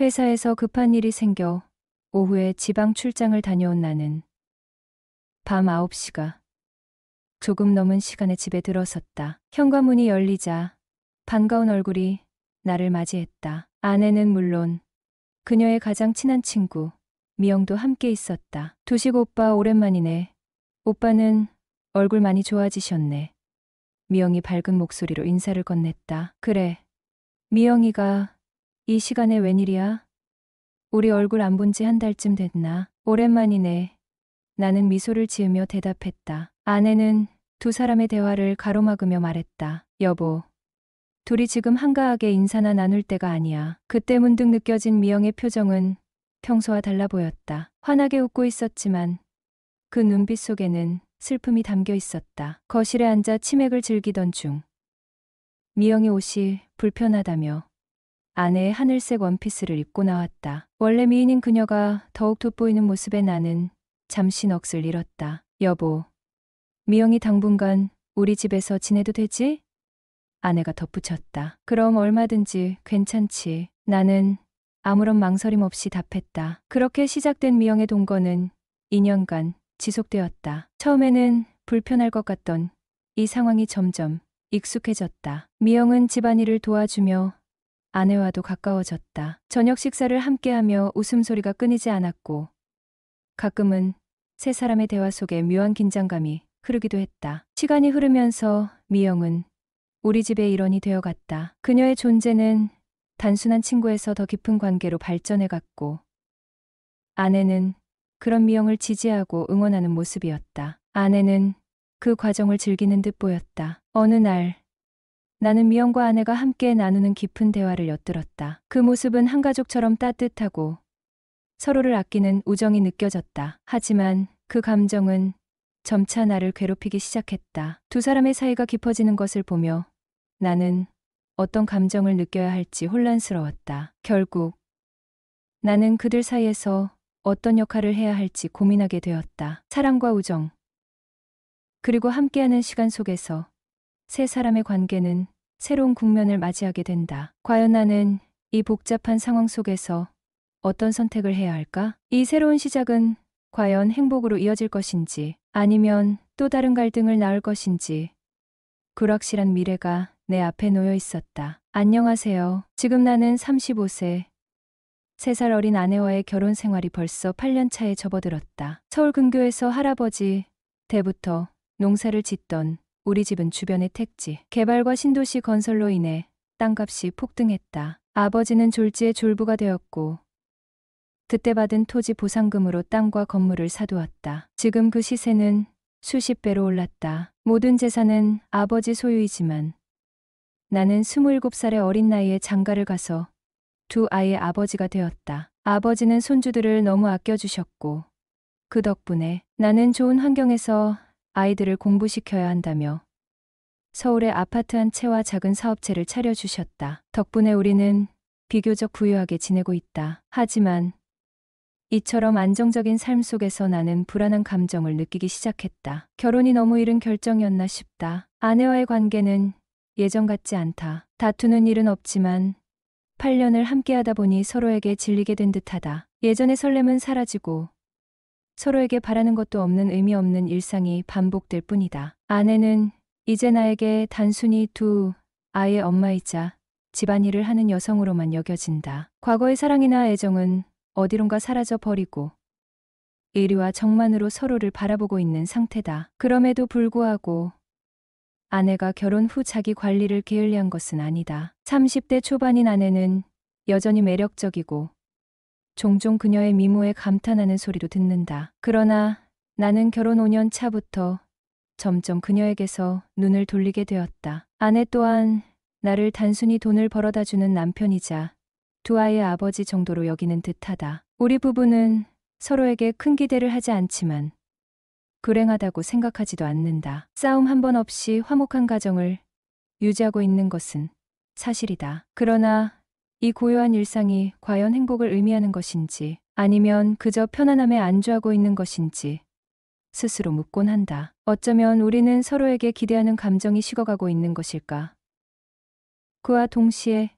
회사에서 급한 일이 생겨 오후에 지방 출장을 다녀온 나는 밤 9시가 조금 넘은 시간에 집에 들어섰다. 현관문이 열리자 반가운 얼굴이 나를 맞이했다. 아내는 물론 그녀의 가장 친한 친구 미영도 함께 있었다. 두식 오빠 오랜만이네. 오빠는 얼굴 많이 좋아지셨네. 미영이 밝은 목소리로 인사를 건넸다. 그래. 미영이가 이 시간에 웬일이야? 우리 얼굴 안 본지 한 달쯤 됐나? 오랜만이네. 나는 미소를 지으며 대답했다. 아내는 두 사람의 대화를 가로막으며 말했다. 여보, 둘이 지금 한가하게 인사나 나눌 때가 아니야. 그때 문득 느껴진 미영의 표정은 평소와 달라 보였다. 환하게 웃고 있었지만 그 눈빛 속에는 슬픔이 담겨 있었다. 거실에 앉아 치맥을 즐기던 중 미영이 옷이 불편하다며 아내의 하늘색 원피스를 입고 나왔다. 원래 미인인 그녀가 더욱 돋보이는 모습에 나는 잠시 넋을 잃었다. 여보, 미영이 당분간 우리 집에서 지내도 되지? 아내가 덧붙였다. 그럼 얼마든지 괜찮지. 나는 아무런 망설임 없이 답했다. 그렇게 시작된 미영의 동거는 2년간 지속되었다. 처음에는 불편할 것 같던 이 상황이 점점 익숙해졌다. 미영은 집안일을 도와주며 아내와도 가까워졌다. 저녁 식사를 함께하며 웃음소리가 끊이지 않았고 가끔은 세 사람의 대화 속에 묘한 긴장감이 흐르기도 했다. 시간이 흐르면서 미영은 우리 집의 일원이 되어갔다. 그녀의 존재는 단순한 친구에서 더 깊은 관계로 발전해갔고 아내는 그런 미영을 지지하고 응원하는 모습이었다. 아내는 그 과정을 즐기는 듯 보였다. 어느 날 나는 미영과 아내가 함께 나누는 깊은 대화를 엿들었다. 그 모습은 한 가족처럼 따뜻하고 서로를 아끼는 우정이 느껴졌다. 하지만 그 감정은 점차 나를 괴롭히기 시작했다. 두 사람의 사이가 깊어지는 것을 보며 나는 어떤 감정을 느껴야 할지 혼란스러웠다. 결국 나는 그들 사이에서 어떤 역할을 해야 할지 고민하게 되었다. 사랑과 우정, 그리고 함께하는 시간 속에서 세 사람의 관계는 새로운 국면을 맞이하게 된다. 과연 나는 이 복잡한 상황 속에서 어떤 선택을 해야 할까? 이 새로운 시작은 과연 행복으로 이어질 것인지 아니면 또 다른 갈등을 낳을 것인지 불확실한 미래가 내 앞에 놓여 있었다. 안녕하세요. 지금 나는 35세. 3살 어린 아내와의 결혼 생활이 벌써 8년 차에 접어들었다. 서울 근교에서 할아버지 때부터 농사를 짓던 우리 집은 주변의 택지, 개발과 신도시 건설로 인해 땅값이 폭등했다. 아버지는 졸지에 졸부가 되었고 그때 받은 토지 보상금으로 땅과 건물을 사두었다. 지금 그 시세는 수십 배로 올랐다. 모든 재산은 아버지 소유이지만 나는 27살의 어린 나이에 장가를 가서 두 아이의 아버지가 되었다. 아버지는 손주들을 너무 아껴주셨고 그 덕분에 나는 좋은 환경에서 아이들을 공부시켜야 한다며 서울에 아파트 한 채와 작은 사업체를 차려주셨다. 덕분에 우리는 비교적 부유하게 지내고 있다. 하지만 이처럼 안정적인 삶 속에서 나는 불안한 감정을 느끼기 시작했다. 결혼이 너무 이른 결정이었나 싶다. 아내와의 관계는 예전 같지 않다. 다투는 일은 없지만 8년을 함께하다 보니 서로에게 질리게 된 듯하다. 예전의 설렘은 사라지고 서로에게 바라는 것도 없는 의미 없는 일상이 반복될 뿐이다. 아내는 이제 나에게 단순히 두 아이의 엄마이자 집안일을 하는 여성으로만 여겨진다. 과거의 사랑이나 애정은 어디론가 사라져 버리고 의리와 정만으로 서로를 바라보고 있는 상태다. 그럼에도 불구하고 아내가 결혼 후 자기 관리를 게을리한 것은 아니다. 30대 초반인 아내는 여전히 매력적이고 종종 그녀의 미모에 감탄하는 소리도 듣는다. 그러나 나는 결혼 5년 차부터 점점 그녀에게서 눈을 돌리게 되었다. 아내 또한 나를 단순히 돈을 벌어다 주는 남편이자 두 아이의 아버지 정도로 여기는 듯하다. 우리 부부는 서로에게 큰 기대를 하지 않지만 불행하다고 생각하지도 않는다. 싸움 한 번 없이 화목한 가정을 유지하고 있는 것은 사실이다. 그러나 이 고요한 일상이 과연 행복을 의미하는 것인지 아니면 그저 편안함에 안주하고 있는 것인지 스스로 묻곤 한다. 어쩌면 우리는 서로에게 기대하는 감정이 식어가고 있는 것일까? 그와 동시에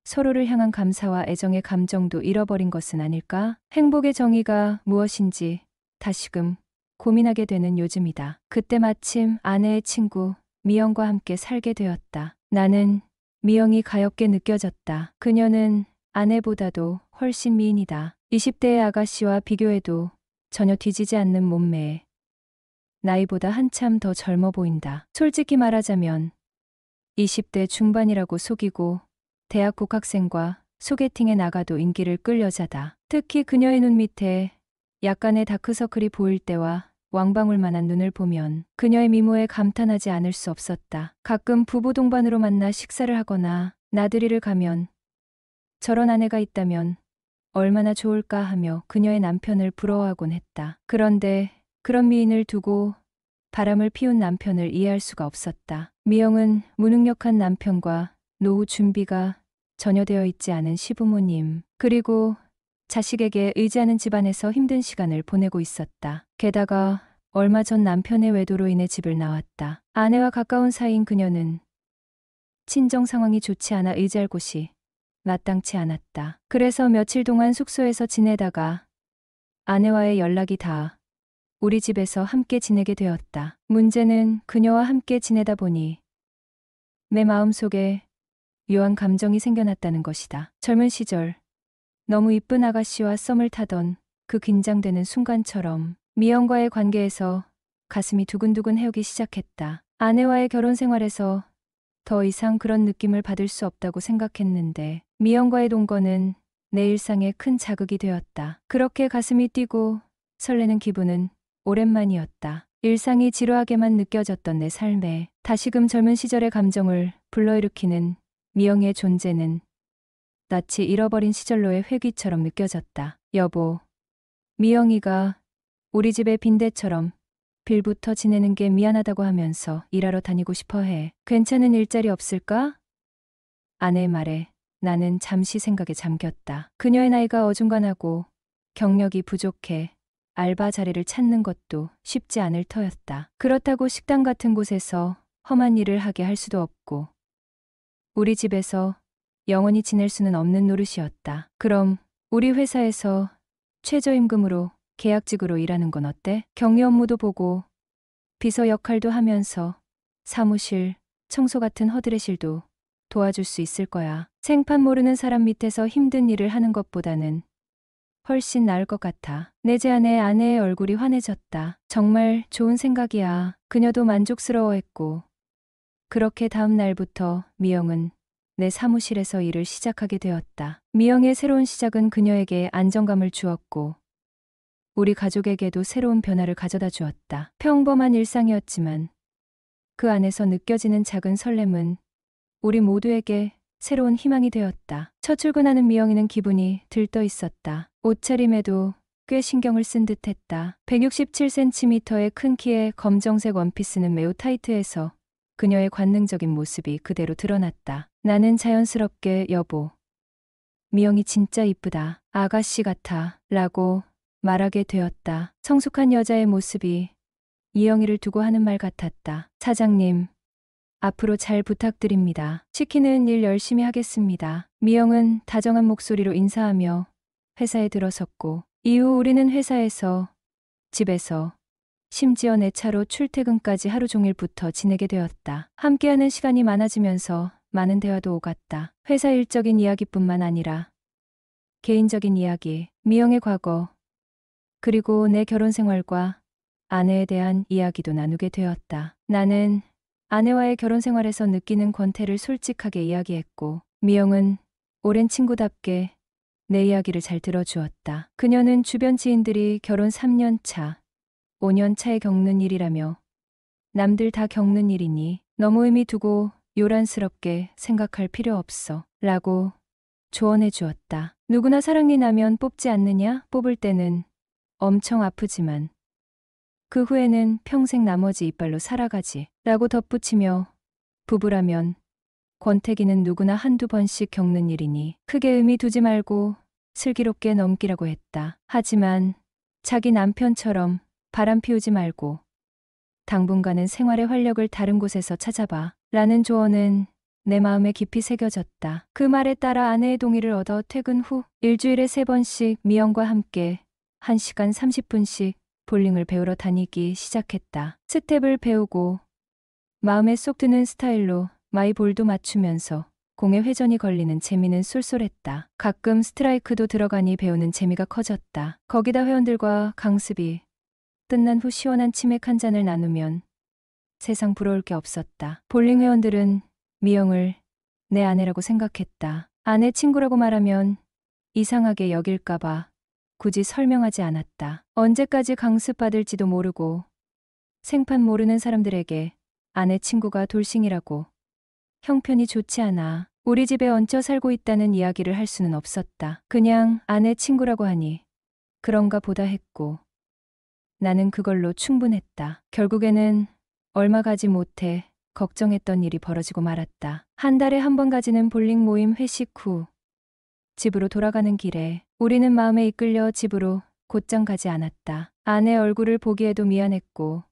서로를 향한 감사와 애정의 감정도 잃어버린 것은 아닐까? 행복의 정의가 무엇인지 다시금 고민하게 되는 요즘이다. 그때 마침 아내의 친구 미영과 함께 살게 되었다. 나는 미영이 가엾게 느껴졌다. 그녀는 아내보다도 훨씬 미인이다. 20대의 아가씨와 비교해도 전혀 뒤지지 않는 몸매에 나이보다 한참 더 젊어 보인다. 솔직히 말하자면 20대 중반이라고 속이고 대학 복학생과 소개팅에 나가도 인기를 끌 여자다. 특히 그녀의 눈 밑에 약간의 다크서클이 보일 때와 왕방울만한 눈을 보면 그녀의 미모에 감탄하지 않을 수 없었다. 가끔 부부 동반으로 만나 식사를 하거나 나들이를 가면 저런 아내가 있다면 얼마나 좋을까 하며 그녀의 남편을 부러워하곤 했다. 그런데 그런 미인을 두고 바람을 피운 남편을 이해할 수가 없었다. 미영은 무능력한 남편과 노후 준비가 전혀 되어 있지 않은 시부모님, 그리고 자식에게 의지하는 집안에서 힘든 시간을 보내고 있었다. 게다가 얼마 전 남편의 외도로 인해 집을 나왔다. 아내와 가까운 사이인 그녀는 친정 상황이 좋지 않아 의지할 곳이 마땅치 않았다. 그래서 며칠 동안 숙소에서 지내다가 아내와의 연락이 닿아 우리 집에서 함께 지내게 되었다. 문제는 그녀와 함께 지내다 보니 내 마음속에 묘한 감정이 생겨났다는 것이다. 젊은 시절 너무 이쁜 아가씨와 썸을 타던 그 긴장되는 순간처럼 미영과의 관계에서 가슴이 두근두근 해오기 시작했다. 아내와의 결혼 생활에서 더 이상 그런 느낌을 받을 수 없다고 생각했는데 미영과의 동거는 내 일상에 큰 자극이 되었다. 그렇게 가슴이 뛰고 설레는 기분은 오랜만이었다. 일상이 지루하게만 느껴졌던 내 삶에 다시금 젊은 시절의 감정을 불러일으키는 미영의 존재는 낯이 잃어버린 시절로의 회귀처럼 느껴졌다. 여보, 미영이가 우리 집에 빈대처럼 빌부터 지내는 게 미안하다고 하면서 일하러 다니고 싶어 해. 괜찮은 일자리 없을까? 아내의 말에 나는 잠시 생각에 잠겼다. 그녀의 나이가 어중간하고 경력이 부족해 알바 자리를 찾는 것도 쉽지 않을 터였다. 그렇다고 식당 같은 곳에서 험한 일을 하게 할 수도 없고 우리 집에서 영원히 지낼 수는 없는 노릇이었다. 그럼 우리 회사에서 최저임금으로 계약직으로 일하는 건 어때? 격리 업무도 보고 비서 역할도 하면서 사무실, 청소 같은 허드렛 일도 도와줄 수 있을 거야. 생판 모르는 사람 밑에서 힘든 일을 하는 것보다는 훨씬 나을 것 같아. 내 제안에 아내의 얼굴이 환해졌다. 정말 좋은 생각이야. 그녀도 만족스러워했고 그렇게 다음 날부터 미영은 내 사무실에서 일을 시작하게 되었다. 미영의 새로운 시작은 그녀에게 안정감을 주었고 우리 가족에게도 새로운 변화를 가져다 주었다. 평범한 일상이었지만 그 안에서 느껴지는 작은 설렘은 우리 모두에게 새로운 희망이 되었다. 첫 출근하는 미영이는 기분이 들떠 있었다. 옷차림에도 꽤 신경을 쓴 듯했다. 167cm의 큰 키에 검정색 원피스는 매우 타이트해서 그녀의 관능적인 모습이 그대로 드러났다. 나는 자연스럽게 여보, 미영이 진짜 이쁘다. 아가씨 같아. 라고 말하게 되었다. 성숙한 여자의 모습이 미영이를 두고 하는 말 같았다. 사장님, 앞으로 잘 부탁드립니다. 시키는 일 열심히 하겠습니다. 미영은 다정한 목소리로 인사하며 회사에 들어섰고 이후 우리는 회사에서, 집에서, 심지어 내 차로 출퇴근까지 하루 종일 붙어 지내게 되었다. 함께하는 시간이 많아지면서 많은 대화도 오갔다. 회사 일적인 이야기뿐만 아니라 개인적인 이야기, 미영의 과거, 그리고 내 결혼 생활과 아내에 대한 이야기도 나누게 되었다. 나는 아내와의 결혼 생활에서 느끼는 권태를 솔직하게 이야기했고 미영은 오랜 친구답게 내 이야기를 잘 들어주었다. 그녀는 주변 지인들이 결혼 3년 차, 5년 차에 겪는 일이라며 남들 다 겪는 일이니 너무 의미 두고 요란스럽게 생각할 필요 없어 라고 조언해 주었다. 누구나 사랑니 나면 뽑지 않느냐? 뽑을 때는 엄청 아프지만 그 후에는 평생 나머지 이빨로 살아가지 라고 덧붙이며 부부라면 권태기는 누구나 한두 번씩 겪는 일이니 크게 의미 두지 말고 슬기롭게 넘기라고 했다. 하지만 자기 남편처럼 바람 피우지 말고 당분간은 생활의 활력을 다른 곳에서 찾아봐 라는 조언은 내 마음에 깊이 새겨졌다. 그 말에 따라 아내의 동의를 얻어 퇴근 후 일주일에 3번씩 미영과 함께 1시간 30분씩 볼링을 배우러 다니기 시작했다. 스텝을 배우고 마음에 쏙 드는 스타일로 마이볼도 맞추면서 공에 회전이 걸리는 재미는 쏠쏠했다. 가끔 스트라이크도 들어가니 배우는 재미가 커졌다. 거기다 회원들과 강습이 끝난 후 시원한 치맥 한 잔을 나누면 세상 부러울 게 없었다. 볼링 회원들은 미영을 내 아내라고 생각했다. 아내 친구라고 말하면 이상하게 여길까봐 굳이 설명하지 않았다. 언제까지 강습받을지도 모르고 생판 모르는 사람들에게 아내 친구가 돌싱이라고 형편이 좋지 않아 우리 집에 얹혀 살고 있다는 이야기를 할 수는 없었다. 그냥 아내 친구라고 하니 그런가 보다 했고 나는 그걸로 충분했다. 결국에는 얼마 가지 못해 걱정했던 일이 벌어지고 말았다. 한 달에 한 번 가지는 볼링 모임 회식 후 집으로 돌아가는 길에 우리는 마음에 이끌려 집으로 곧장 가지 않았다. 아내 얼굴을 보기에도 미안했고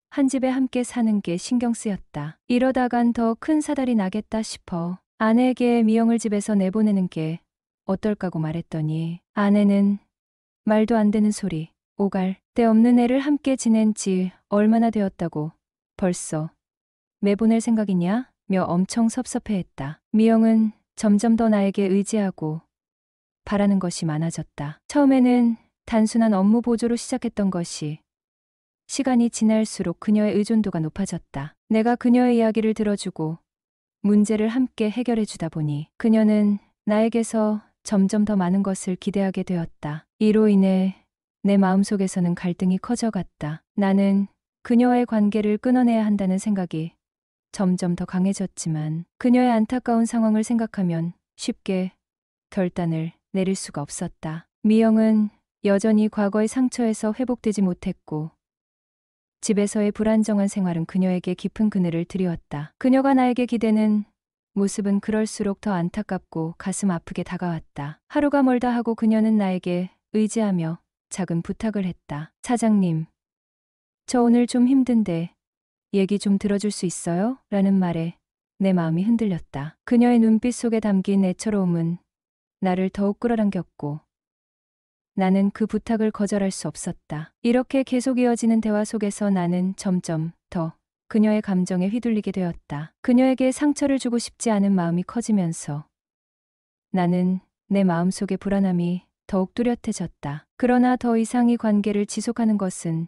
한 집에 함께 사는 게 신경 쓰였다. 이러다간 더 큰 사달이 나겠다 싶어 아내에게 미영을 집에서 내보내는 게 어떨까고 말했더니 아내는 말도 안 되는 소리, 오갈 데 없는 애를 함께 지낸 지 얼마나 되었다고 벌써 내보낼 생각이냐? 며 엄청 섭섭해했다. 미영은 점점 더 나에게 의지하고 바라는 것이 많아졌다. 처음에는 단순한 업무 보조로 시작했던 것이 시간이 지날수록 그녀의 의존도가 높아졌다. 내가 그녀의 이야기를 들어주고 문제를 함께 해결해 주다 보니 그녀는 나에게서 점점 더 많은 것을 기대하게 되었다. 이로 인해 내 마음속에서는 갈등이 커져갔다. 나는 그녀와의 관계를 끊어내야 한다는 생각이 점점 더 강해졌지만 그녀의 안타까운 상황을 생각하면 쉽게 결단을 내릴 수가 없었다. 미영은 여전히 과거의 상처에서 회복되지 못했고 집에서의 불안정한 생활은 그녀에게 깊은 그늘을 들이웠다. 그녀가 나에게 기대는 모습은 그럴수록 더 안타깝고 가슴 아프게 다가왔다. 하루가 멀다 하고 그녀는 나에게 의지하며 작은 부탁을 했다. 사장님, 저 오늘 좀 힘든데 얘기 좀 들어줄 수 있어요? 라는 말에 내 마음이 흔들렸다. 그녀의 눈빛 속에 담긴 애처로움은 나를 더욱 끌어당겼고 나는 그 부탁을 거절할 수 없었다. 이렇게 계속 이어지는 대화 속에서 나는 점점 더 그녀의 감정에 휘둘리게 되었다. 그녀에게 상처를 주고 싶지 않은 마음이 커지면서 나는 내 마음속의 불안함이 더욱 뚜렷해졌다. 그러나 더 이상 이 관계를 지속하는 것은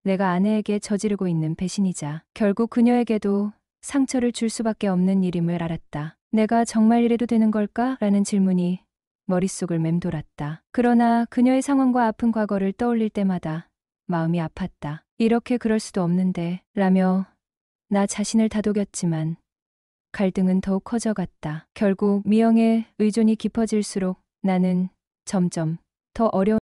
내가 아내에게 저지르고 있는 배신이자 결국 그녀에게도 상처를 줄 수밖에 없는 일임을 알았다. 내가 정말 이래도 되는 걸까? 라는 질문이 머릿속을 맴돌았다. 그러나 그녀의 상황과 아픈 과거를 떠올릴 때마다 마음이 아팠다. 이렇게 그럴 수도 없는데 라며 나 자신을 다독였지만 갈등은 더욱 커져갔다. 결국 미영의 의존이 깊어질수록 나는 점점 더 어려운